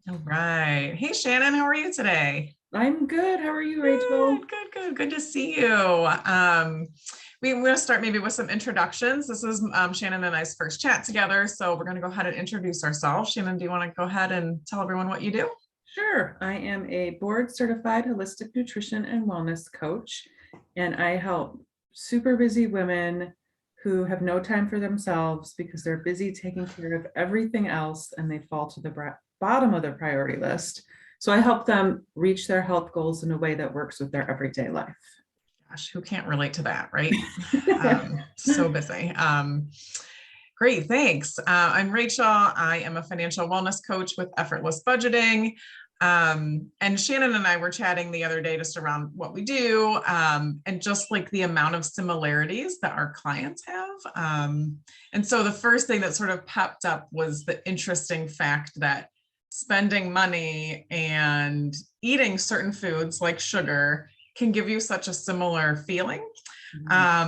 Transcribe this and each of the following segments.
All right. Hey, Shannon, how are you today? I'm good. How are you, Rachel? Good to see you. We're going to start maybe with some introductions. This is Shannon and I's first chat together. So we're going to go ahead and introduce ourselves. Shannon, do you want to go ahead and tell everyone what you do? Sure. I am a board certified holistic nutrition and wellness coach, and I help super busy women who have no time for themselves because they're busy taking care of everything else and they fall to the bottom of their priority list. So I help them reach their health goals in a way that works with their everyday life. Gosh, who can't relate to that, right? So busy. Great, thanks. I'm Rachel. I am a financial wellness coach with Effortless Budgeting. And Shannon and I were chatting the other day just around what we do and just like the amount of similarities that our clients have. And so the first thing that sort of popped up was the interesting fact that spending money and eating certain foods like sugar can give you such a similar feeling.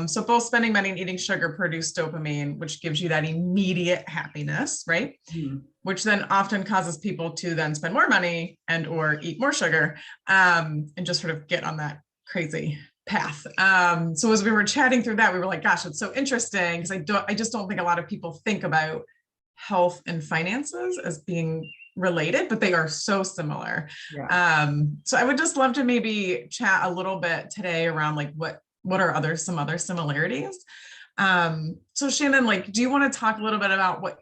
So both spending money and eating sugar produce dopamine, which gives you that immediate happiness, right? Mm-hmm. Which then often causes people to then spend more money and or eat more sugar and just sort of get on that crazy path. So as we were chatting through that, we were like, gosh, it's so interesting because I just don't think a lot of people think about health and finances as being related, but they are so similar. Yeah. So I would just love to maybe chat a little bit today around like what are some other similarities. So Shannon, like, do you want to talk a little bit about what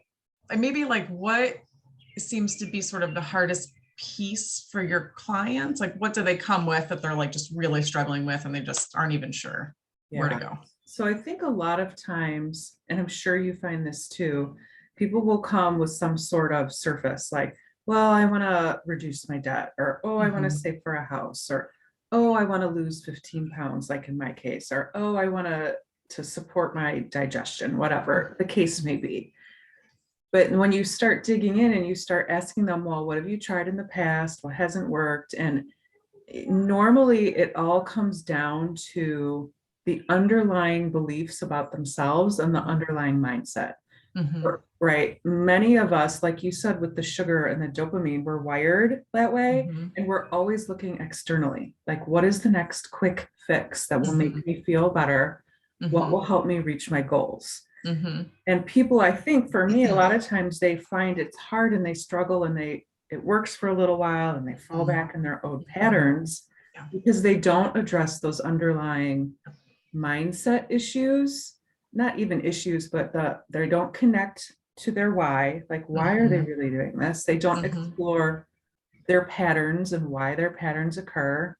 seems to be sort of the hardest piece for your clients? Like, what do they come with that they're like just really struggling with and they just aren't even sure where to Yeah. go? So I think a lot of times, and I'm sure you find this too, people will come with some sort of surface like, well, I want to reduce my debt, or oh, I want to Mhm. save for a house, or oh, I want to lose 15 pounds, like in my case, or oh, I want to support my digestion, whatever the case may be. But when you start digging in and you start asking them, well, what have you tried in the past? What hasn't worked? And normally it all comes down to the underlying beliefs about themselves and the underlying mindset. Mhm. Right. Many of us, like you said, with the sugar and the dopamine, we're wired that way. Mhm. And we're always looking externally. Like, what is the next quick fix that will make Mhm. me feel better? What Mhm. will help me reach my goals? Mhm. And people, I think for me, a lot of times they find it's hard and they struggle and it works for a little while and they fall Mhm. back in their old Mhm. patterns Yeah. because they don't address those underlying mindset issues, not even issues, but they don't connect to their why. Like, why are they Mhm. really doing this? They don't Mhm. explore their patterns and why their patterns occur,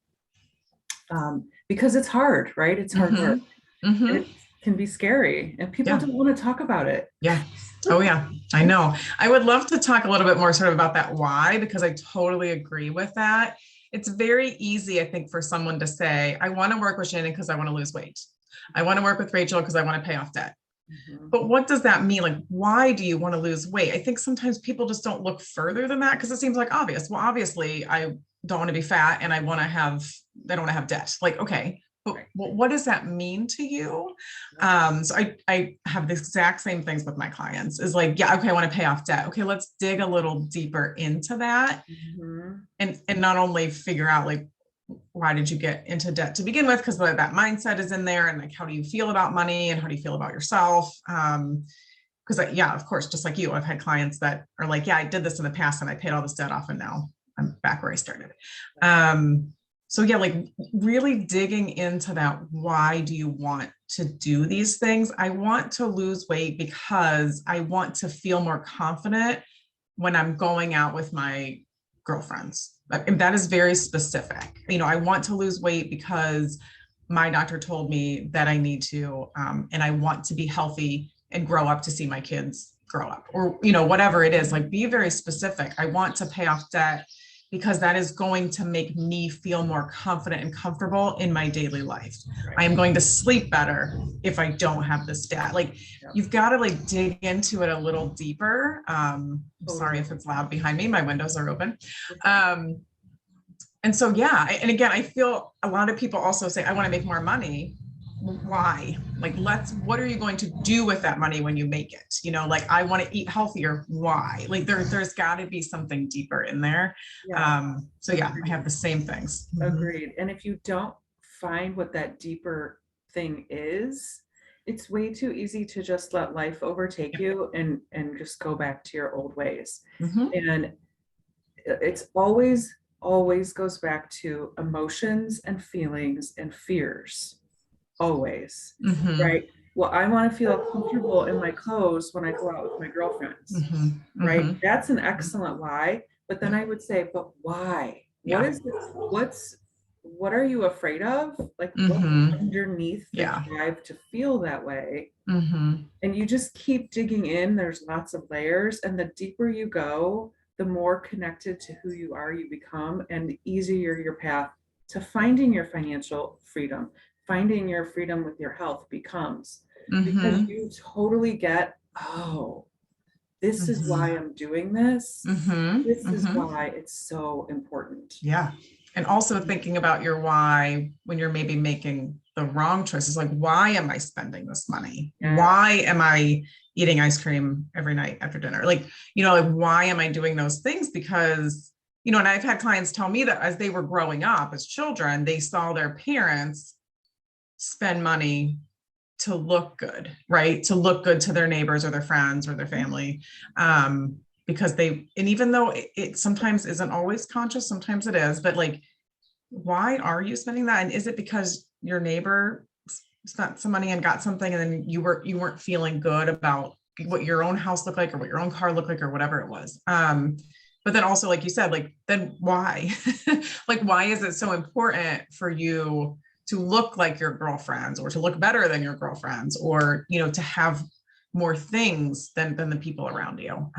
because it's hard, right? It's hard work Mhm. and Mhm. it can be scary, and people Yeah. don't want to talk about it. Yeah. Oh, yeah. I know. I would love to talk a little bit more sort of about that why, because I totally agree with that. It's very easy, I think, for someone to say, I want to work with Shannon because I want to lose weight. I want to work with Rachel because I want to pay off debt. Mhm. But what does that mean? Like, why do you want to lose weight? I think sometimes people just don't look further than that because it seems like obvious. Well, obviously, I don't want to be fat and I don't want to have debt. Like, okay, but Right. what does that mean to you? So I have the exact same things with my clients is like, yeah, okay, I want to pay off debt. Okay, let's dig a little deeper into that Mhm. and not only figure out like why did you get into debt to begin with? Because that mindset is in there, and like how do you feel about money and how do you feel about yourself? Because yeah, of course, just like you, I've had clients that are like, yeah, I did this in the past and I paid all this debt off, and now I'm back where I started. Um, so yeah, like really digging into that. Why do you want to do these things? I want to lose weight because I want to feel more confident when I'm going out with my girlfriends. And that is very specific. You know, I want to lose weight because my doctor told me that I need to, and I want to be healthy and grow up to see my kids grow up, or you know, whatever it is. Like, be very specific. I want to pay off debt because that is going to make me feel more confident and comfortable in my daily life. I Right. am going to sleep better if I don't have this debt. Like, Yep. you've got to like dig into it a little deeper. I'm sorry if Totally. it's loud behind me. My windows are open. You're fine. And so, yeah. And again, I feel a lot of people also say, I want to make more money. why? Like, what are you going to do with that money when you make it? Like, I want to eat healthier. Why? Like, there's got to be something deeper in there. Yeah. So yeah, I have the same things. Agreed. And if you don't find what that deeper thing is, it's way too easy to just let life overtake you and just go back to your old ways. Mhm. And it's always goes back to emotions and feelings and fears. Always. Mhm. Right. Well, I want to feel comfortable in my clothes when I go out with my girlfriends. Mhm. Right. Mhm. That's an excellent why. But then I would say, but why? What Yeah. is this? What are you afraid of? Like what's Mhm. underneath the Yeah. drive to feel that way? Mhm. And you just keep digging in. There's lots of layers. And the deeper you go, the more connected to who you are you become, and the easier your path to finding your financial freedom, finding your freedom with your health becomes. Because Mhm. you totally get, oh, this is Mhm. why I'm doing this. Mhm. This is Mhm. why it's so important. Yeah. And also thinking about your why when you're maybe making the wrong choices, like, why am I spending this money? Yeah. Why am I eating ice cream every night after dinner? Like, like, why am I doing those things? Because, and I've had clients tell me that as they were growing up as children, they saw their parents spend money to look good, right? To look good to their neighbors or their friends or their family. Because and even though it sometimes isn't always conscious, sometimes it is, but like, why are you spending that? And is it because your neighbor spent some money and got something, and then you weren't feeling good about what your own house looked like or what your own car looked like or whatever it was? But then also, like you said, like, then why? Like, why is it so important for you to look like your girlfriends, or to look better than your girlfriends, or to have more things than the people around you?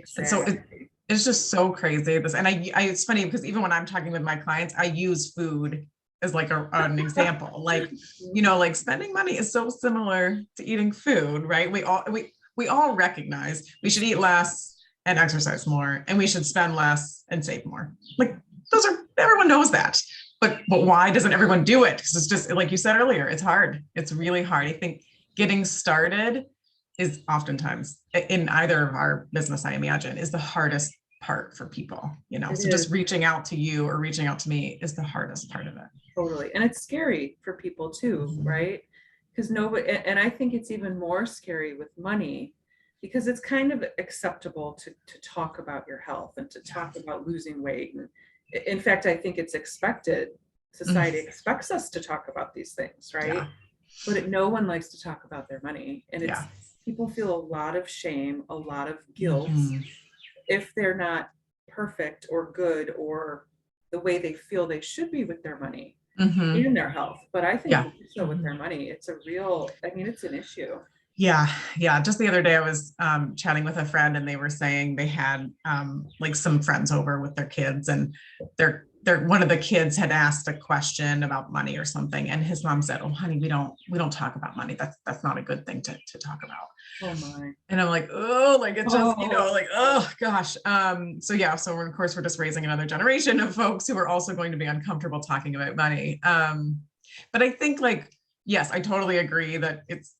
So Exactly. it's just so crazy. And it's funny because even when I'm talking with my clients, I use food as like an example. Like, like, spending money is so similar to eating food, right? We all recognize we should eat less and exercise more, and we should spend less and save more. Like, everyone knows that. But why doesn't everyone do it? Because it's just like you said earlier, it's hard. It's really hard. I think getting started is oftentimes, in either of our business, I imagine, is the hardest part for people. It So is just reaching out to you or reaching out to me is the hardest part of it. totally. And it's scary for people too, Mhm. right? Because nobody, and I think it's even more scary with money because it's kind of acceptable to talk about your health and to talk about losing weight. And in fact, I think it's expected. Society Mm. expects us to talk about these things, Yeah. right? But no one likes to talk about their money. And Yeah. people feel a lot of shame, a lot of guilt Mhm. if they're not perfect or good or the way they feel they should be with their money Mhm. and their health. But I think Yeah. so with their money, it's it's an issue. Yeah. Yeah. Just the other day, I was chatting with a friend, and they were saying they had like some friends over with their kids, and one of the kids had asked a question about money or something, and his mom said, "Oh, honey, we don't talk about money. That's not a good thing to talk about." Oh my. And I'm like, oh, like, it just, Oh, like, oh gosh. So yeah, so of course we're just raising another generation of folks who are also going to be uncomfortable talking about money. But I think, like, yes, I totally agree that it's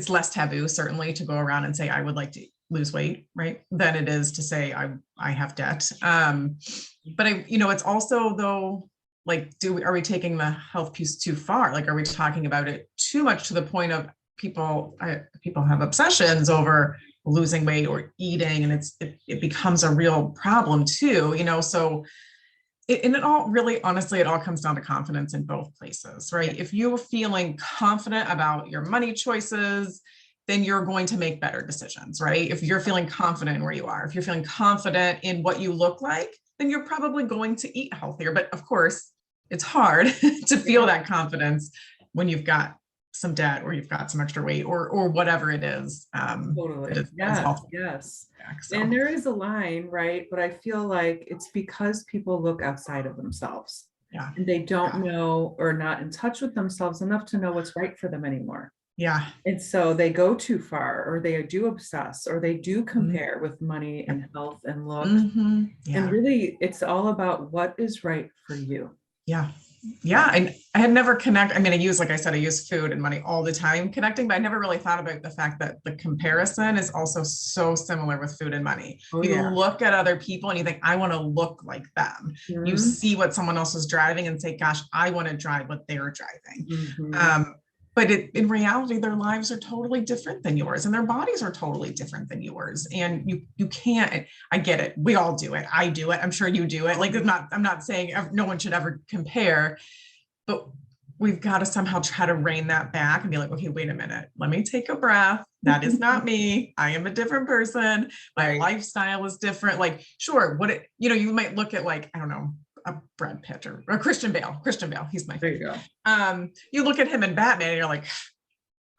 less taboo, certainly, to go around and say, I would like to lose weight, right? Than it is to say I have debt. But it's also, though, like, are we taking the health piece too far? Like, are we talking about it too much to the point of people have obsessions over losing weight or eating, and it becomes a real problem too, so and it all really, honestly, it all comes down to confidence in both places, right? If you're feeling confident about your money choices, then you're going to make better decisions, right? If you're feeling confident in where you are, if you're feeling confident in what you look like, then you're probably going to eat healthier. But of course, it's hard to feel yeah, that confidence when you've got some debt, or you've got some extra weight, or whatever it is, that totally. is Yes, healthy. yes. So And there is a line, right? But I feel like it's because people look outside of themselves yeah, and they don't yeah, know or not in touch with themselves enough to know what's right for them anymore. yeah. And so they go too far, or they do obsess, or they do Mhm. compare with money and health and looks. Mhm. And Yeah. really, it's all about what is right for you. Yeah. Yeah, I had never I mean, like I said, I use food and money all the time connecting, but I never really thought about the fact that the comparison is also so similar with food and money. Oh, You yeah. look at other people and you think, I want to look like them. You Mhm. see what someone else is driving and say, gosh, I want to drive what they're driving. Mhm. But in reality, their lives are totally different than yours, and their bodies are totally different than yours. And you can't. I get it. We all do it. I do it. I'm sure you do it. Like I'm not saying no one should ever compare, but we've got to somehow try to rein that back and be like, okay, wait a minute. Let me take a breath. That is not me. I am a different person. My Right. lifestyle is different. Like, sure, you might look at like, I don't know, a Brad Pitt or Christian Bale. Christian Bale, he's my There you favorite. go. You look at him in Batman and you're like,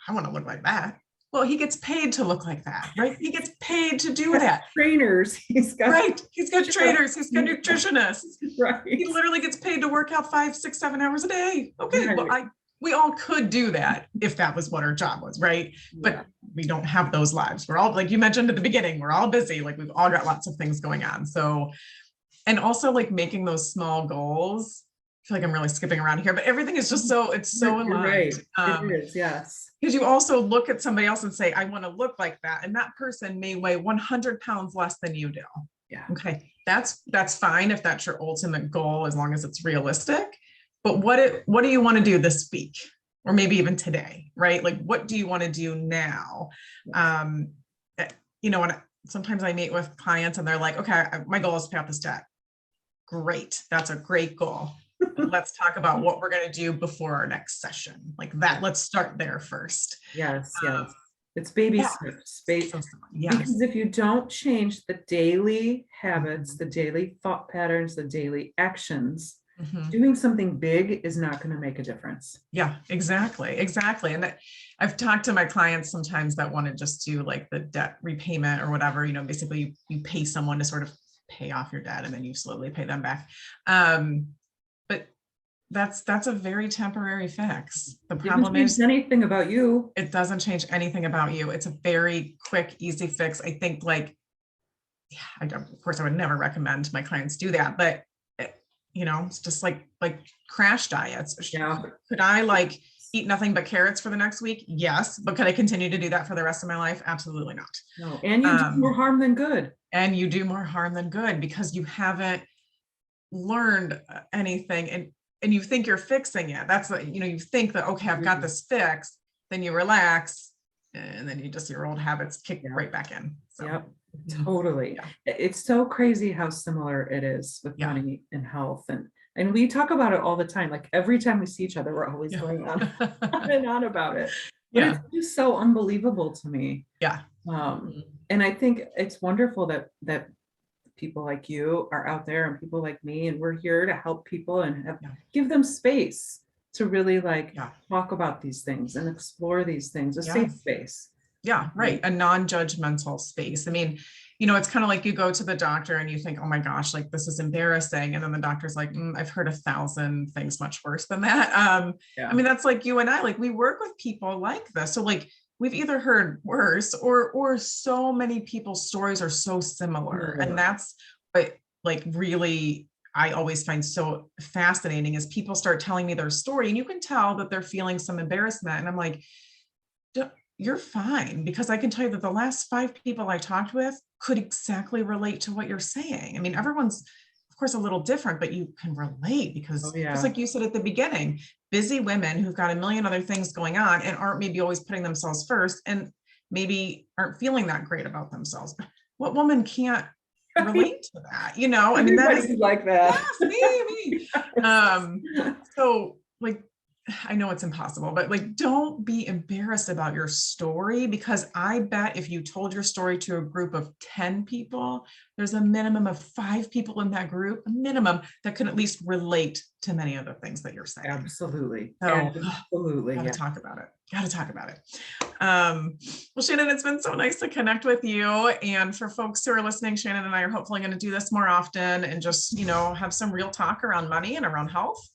I want to look like that. Well, he gets paid to look like that, right? He gets paid to do that. Trainers. He's got Right. He's got trainers. He's got nutritionists. right. He literally gets paid to work out 5, 6, 7 hours a day. Okay. Right. Well, we all could do that if that was what our job was, right? Yeah. But we don't have those lives. We're all, like you mentioned at the beginning, we're all busy. Like we've all got lots of things going on. So, and also like making those small goals. I feel like I'm really skipping around here, but everything is just it's so You're aligned. right. It is, yes. Because you also look at somebody else and say, I want to look like that. And that person may weigh 100 pounds less than you do. Yeah. Okay. That's fine if that's your ultimate goal, as long as it's realistic. But what do you want to do this week? Or maybe even today, right? Like, what do you want to do now? And sometimes I meet with clients and they're like, okay, my goal is to pay off this debt. Great. That's a great goal. Let's talk about what we're going to do before our next session. Like that, let's start there first. Yes, yes. It's baby steps. Yes. Because if you don't change the daily habits, the daily thought patterns, the daily actions, doing something big is not going to make a difference. Yeah, exactly. And I've talked to my clients sometimes that want to just do like the debt repayment or whatever, basically you pay someone to sort of pay off your debt and then you slowly pay them back. But that's a very temporary fix. The problem is anything about you. It doesn't change anything about you. It's a very quick, easy fix. I think of course I would never recommend my clients do that, but it's just like crash diets. Yeah. Could I eat nothing but carrots for the next week? Yes. But could I continue to do that for the rest of my life? Absolutely not. No. And you do more harm than good. And you do more harm than good because you haven't learned anything and you think you're fixing it. That's you think that, okay, I've got this fixed, then you relax and then your old habits kick right back in. So. Yep. Totally. Yeah. It's so crazy how similar it is with money and health. And we talk about it all the time. Like every time we see each other, we're always going on and on about it. But it's just so unbelievable to me. Yeah. And I think it's wonderful that people like you are out there and people like me, and we're here to help people and give them space to really talk about these things and explore these things, a safe space. Yeah, right. A non-judgmental space. I mean, it's kind of like you go to the doctor and you think, oh my gosh, like this is embarrassing. And then the doctor's like, I've heard 1,000 things much worse than that. I mean, that's like you and I, we work with people like this. So we've either heard worse or so many people's stories are so similar. And that's what really I always find so fascinating is people start telling me their story and you can tell that they're feeling some embarrassment. And I'm like, you're fine, because I can tell you that the last 5 people I talked with could exactly relate to what you're saying. I mean, everyone's of course a little different, but you can relate because just like you said at the beginning, busy women who've got a million other things going on and aren't maybe always putting themselves first and maybe aren't feeling that great about themselves. What woman can't relate to that? I mean, that is like that. Yes, me. So I know it's impossible, but don't be embarrassed about your story, because I bet if you told your story to a group of 10 people, there's a minimum of 5 people in that group, a minimum, that can at least relate to many of the things that you're saying. Absolutely. So, absolutely. Got to talk about it. Well, Shannon, it's been so nice to connect with you. And for folks who are listening, Shannon and I are hopefully going to do this more often and just, have some real talk around money and around health.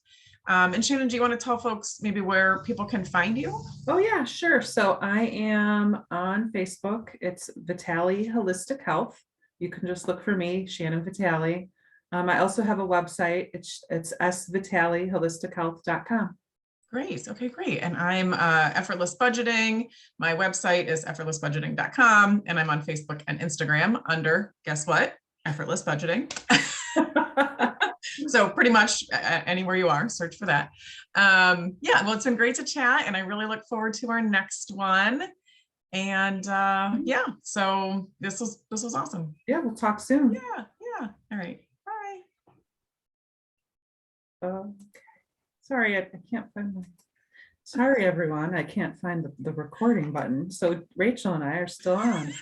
And Shannon, do you want to tell folks maybe where people can find you? Oh yeah, sure. So I am on Facebook. It's Vitale Holistic Health. You can just look for me, Shannon Vitale. I also have a website. It's svitaliholistichealth.com. Great. Okay, great. And I'm Effortless Budgeting. My website is effortlessbudgeting.com. And I'm on Facebook and Instagram under, guess what? Effortless Budgeting. So pretty much anywhere you are, search for that. Yeah, well, it's been great to chat, and I really look forward to our next one. And yeah, so this was awesome. Yeah, we'll talk soon. Yeah, yeah. All right. Bye. Okay. Sorry, I can't find the. Sorry, everyone. I can't find the recording button. So Rachel and I are still on.